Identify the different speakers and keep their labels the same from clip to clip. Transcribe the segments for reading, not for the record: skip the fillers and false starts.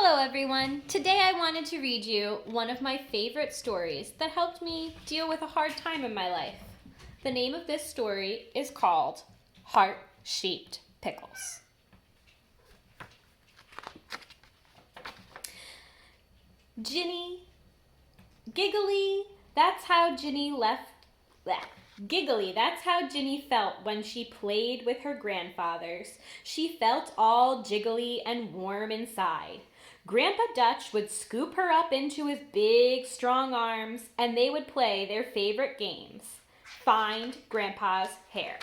Speaker 1: Hello everyone! Today I wanted to read you one of my favorite stories that helped me deal with a hard time in my life. The name of this story is called Heart-Shaped Pickles. Ginny, giggly, that's how Ginny Giggly, that's how Ginny felt when she played with her grandfathers. She felt all jiggly and warm inside. Grandpa Dutch would scoop her up into his big, strong arms, and they would play their favorite games. Find Grandpa's hair.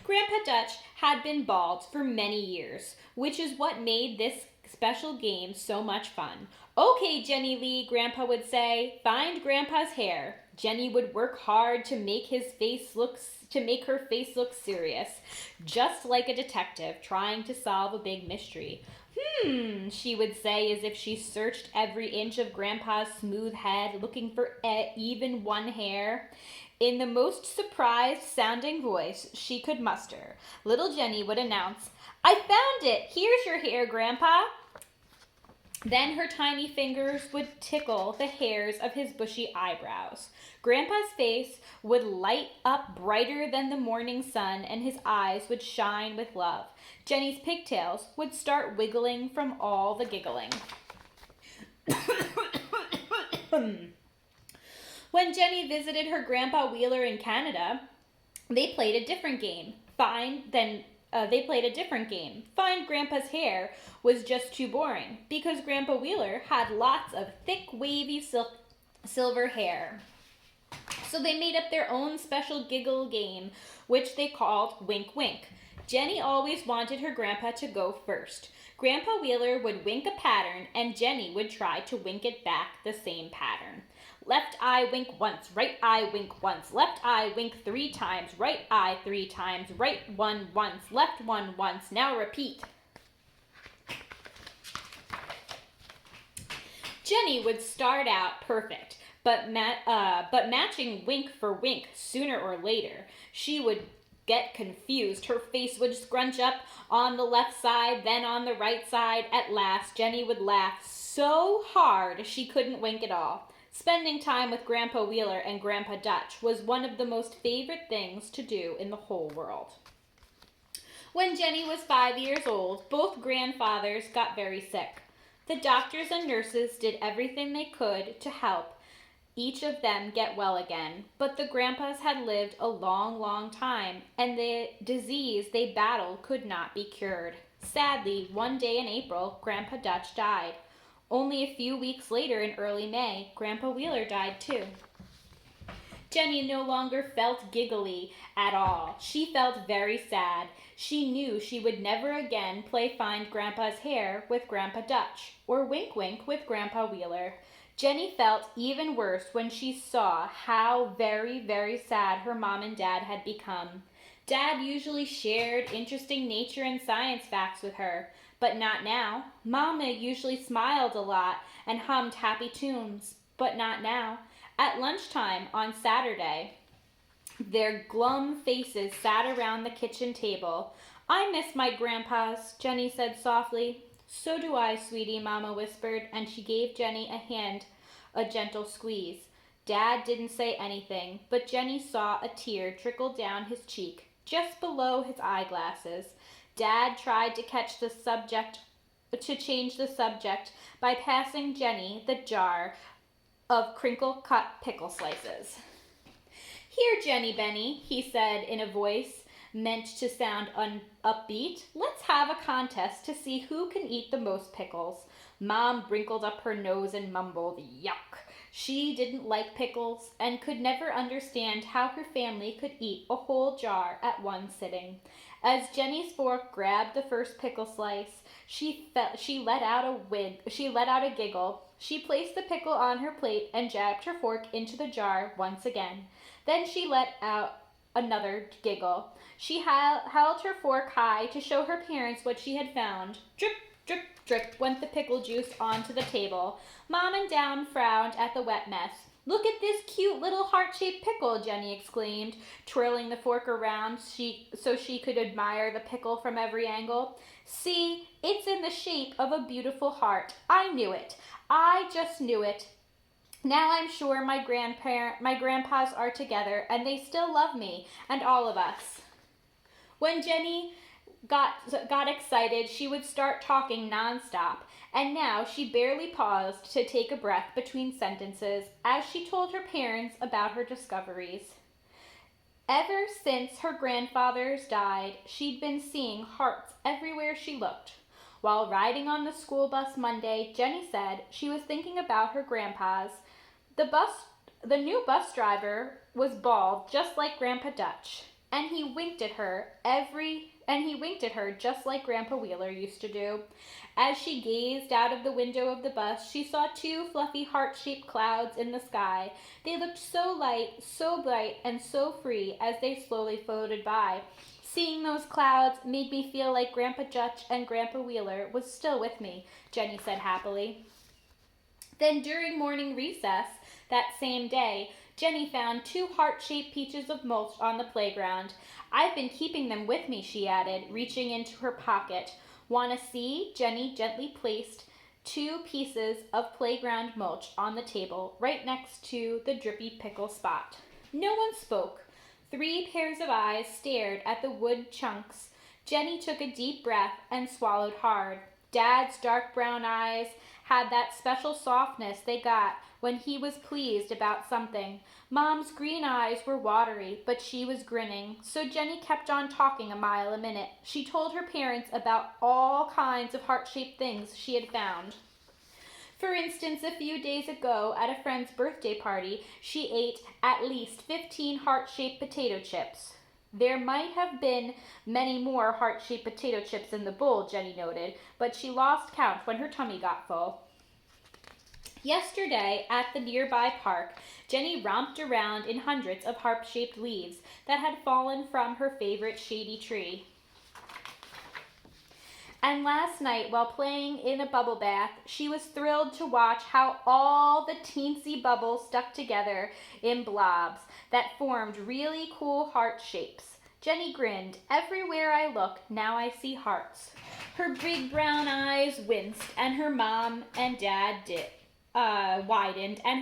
Speaker 1: Grandpa Dutch had been bald for many years, which is what made this special game so much fun. Okay, Jenny Lee, Grandpa would say, find Grandpa's hair. Jenny would work hard to make her face look serious, just like a detective trying to solve a big mystery. She would say as if she searched every inch of Grandpa's smooth head looking for even one hair. In the most surprised sounding voice she could muster, little Jenny would announce, I found it! Here's your hair, Grandpa! Then her tiny fingers would tickle the hairs of his bushy eyebrows. Grandpa's face would light up brighter than the morning sun, and his eyes would shine with love. Jenny's pigtails would start wiggling from all the giggling. When Jenny visited her Grandpa Wheeler in Canada, they played a different game. Find Grandpa's hair was just too boring because Grandpa Wheeler had lots of thick, wavy silver hair. So they made up their own special giggle game, which they called Wink Wink. Jenny always wanted her grandpa to go first. Grandpa Wheeler would wink a pattern, and Jenny would try to wink it back the same pattern. Left eye wink once, right eye wink once, left eye wink 3 times, right eye 3 times, right one once, left one once. Now repeat. Jenny would start out perfect, but matching wink for wink sooner or later. She would get confused. Her face would scrunch up on the left side, then on the right side. At last, Jenny would laugh so hard she couldn't wink at all. Spending time with Grandpa Wheeler and Grandpa Dutch was one of the most favorite things to do in the whole world. When Jenny was 5 years old, both grandfathers got very sick. The doctors and nurses did everything they could to help each of them get well again, but the grandpas had lived a long, long time, and the disease they battled could not be cured. Sadly, one day in April, Grandpa Dutch died. Only a few weeks later, in early May, Grandpa Wheeler died too. Jenny no longer felt giggly at all. She felt very sad. She knew she would never again play Find Grandpa's Hair with Grandpa Dutch or Wink Wink with Grandpa Wheeler. Jenny felt even worse when she saw how very, very sad her mom and dad had become. Dad usually shared interesting nature and science facts with her, but not now. Mama usually smiled a lot and hummed happy tunes, but not now. At lunchtime on Saturday, their glum faces sat around the kitchen table. I miss my grandpas, Jenny said softly. So do I, sweetie, Mama whispered, and she gave Jenny a gentle squeeze. Dad didn't say anything, but Jenny saw a tear trickle down his cheek, just below his eyeglasses. Dad tried to change the subject by passing Jenny the jar of crinkle-cut pickle slices. Here, Jenny Benny, he said in a voice meant to sound upbeat. Let's have a contest to see who can eat the most pickles. Mom wrinkled up her nose and mumbled, yuck. She didn't like pickles and could never understand how her family could eat a whole jar at one sitting. As Jenny's fork grabbed the first pickle slice, she let out a giggle. She placed the pickle on her plate and jabbed her fork into the jar once again. Then she let out another giggle. She held her fork high to show her parents what she had found. Drip, drip, drip went the pickle juice onto the table. Mom and Dad frowned at the wet mess. "Look at this cute little heart-shaped pickle," Jenny exclaimed, twirling the fork around so she could admire the pickle from every angle. "See, it's in the shape of a beautiful heart. I knew it. I just knew it. Now I'm sure my grandpas are together, and they still love me and all of us." When Jenny got excited, she would start talking nonstop, and now she barely paused to take a breath between sentences as she told her parents about her discoveries. Ever since her grandfathers died, she'd been seeing hearts everywhere she looked. While riding on the school bus Monday, Jenny said she was thinking about her grandpas. The new bus driver was bald, just like Grandpa Dutch, and he winked at her just like Grandpa Wheeler used to do. As she gazed out of the window of the bus, she saw two fluffy heart-shaped clouds in the sky. They looked so light, so bright, and so free as they slowly floated by. "Seeing those clouds made me feel like Grandpa Dutch and Grandpa Wheeler was still with me," Jenny said happily. Then during morning recess that same day, Jenny found two heart-shaped pieces of mulch on the playground. "I've been keeping them with me," she added, reaching into her pocket. "Want to see?" Jenny gently placed two pieces of playground mulch on the table right next to the drippy pickle spot. No one spoke. 3 pairs of eyes stared at the wood chunks. Jenny took a deep breath and swallowed hard. Dad's dark brown eyes had that special softness they got when he was pleased about something. Mom's green eyes were watery, but she was grinning, so Jenny kept on talking a mile a minute. She told her parents about all kinds of heart-shaped things she had found. For instance, a few days ago at a friend's birthday party, she ate at least 15 heart-shaped potato chips. There might have been many more heart-shaped potato chips in the bowl, Jenny noted, but she lost count when her tummy got full. Yesterday, at the nearby park, Jenny romped around in hundreds of heart-shaped leaves that had fallen from her favorite shady tree. And last night, while playing in a bubble bath, she was thrilled to watch how all the teensy bubbles stuck together in blobs that formed really cool heart shapes. Jenny grinned. "Everywhere I look, now I see hearts." Her big brown eyes winced, and her mom and dad widened, and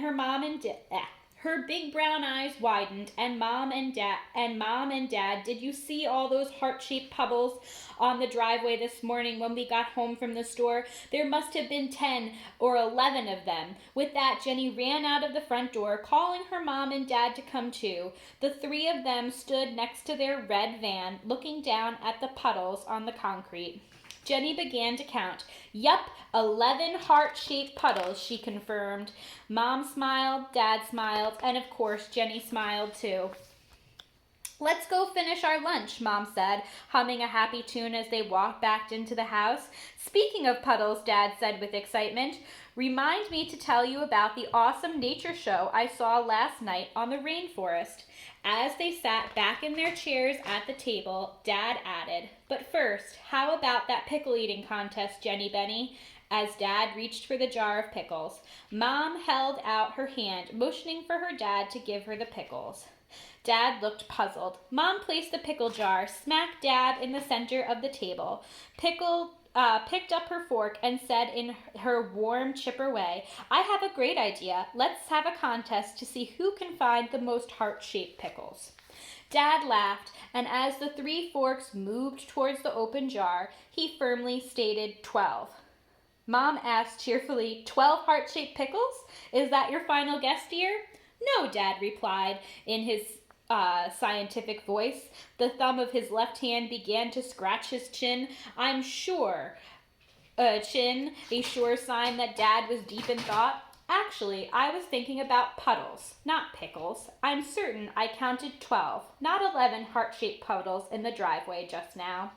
Speaker 1: her big brown eyes widened, and mom and dad, "Did you see all those heart-shaped pebbles on the driveway this morning when we got home from the store? There must have been 10 or 11 of them." With that, Jenny ran out of the front door, calling her mom and dad to come too. The 3 of them stood next to their red van, looking down at the puddles on the concrete. Jenny began to count. "Yup, 11 heart-shaped puddles," she confirmed. Mom smiled, Dad smiled, and of course Jenny smiled too. "Let's go finish our lunch," Mom said, humming a happy tune as they walked back into the house. "Speaking of puddles," Dad said with excitement, "remind me to tell you about the awesome nature show I saw last night on the rainforest." As they sat back in their chairs at the table, Dad added, "But first, how about that pickle eating contest, Jenny Benny?" As Dad reached for the jar of pickles, Mom held out her hand, motioning for her dad to give her the pickles. Dad looked puzzled. Mom placed the pickle jar smack dab in the center of the table. Picked up her fork and said in her warm, chipper way, "I have a great idea. Let's have a contest to see who can find the most heart-shaped pickles." Dad laughed, and as the 3 forks moved towards the open jar, he firmly stated 12. Mom asked cheerfully, "12 heart-shaped pickles? Is that your final guess, dear?" "No," Dad replied in his scientific voice. The thumb of his left hand began to scratch his chin. "I'm sure," a sure sign that Dad was deep in thought. "Actually, I was thinking about puddles, not pickles. I'm certain I counted 12, not 11 heart-shaped puddles in the driveway just now."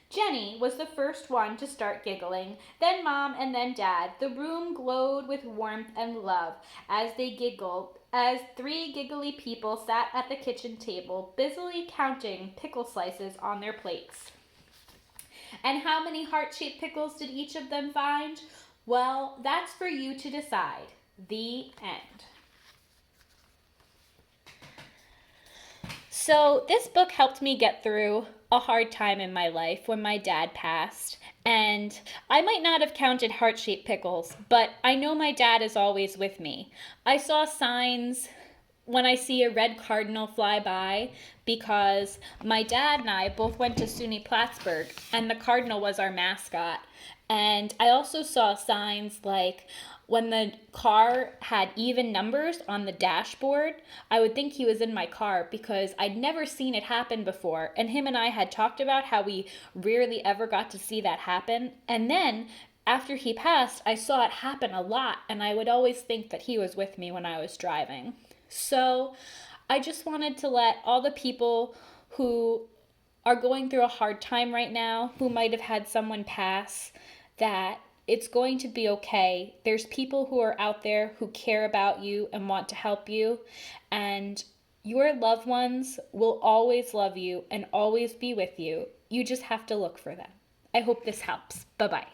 Speaker 1: Jenny was the first one to start giggling, then Mom and then Dad. The room glowed with warmth and love as they giggled, as 3 giggly people sat at the kitchen table, busily counting pickle slices on their plates. And how many heart-shaped pickles did each of them find? Well, that's for you to decide. The end. So, this book helped me get through a hard time in my life when my dad passed. And I might not have counted heart-shaped pickles, but I know my dad is always with me. I saw signs when I see a red cardinal fly by because my dad and I both went to SUNY Plattsburgh and the cardinal was our mascot. And I also saw signs like when the car had even numbers on the dashboard, I would think he was in my car because I'd never seen it happen before. And him and I had talked about how we rarely ever got to see that happen. And then after he passed, I saw it happen a lot, and I would always think that he was with me when I was driving. So I just wanted to let all the people who are going through a hard time right now, who might have had someone pass, that it's going to be okay. There's people who are out there who care about you and want to help you, and your loved ones will always love you and always be with you. You just have to look for them. I hope this helps. Bye-bye.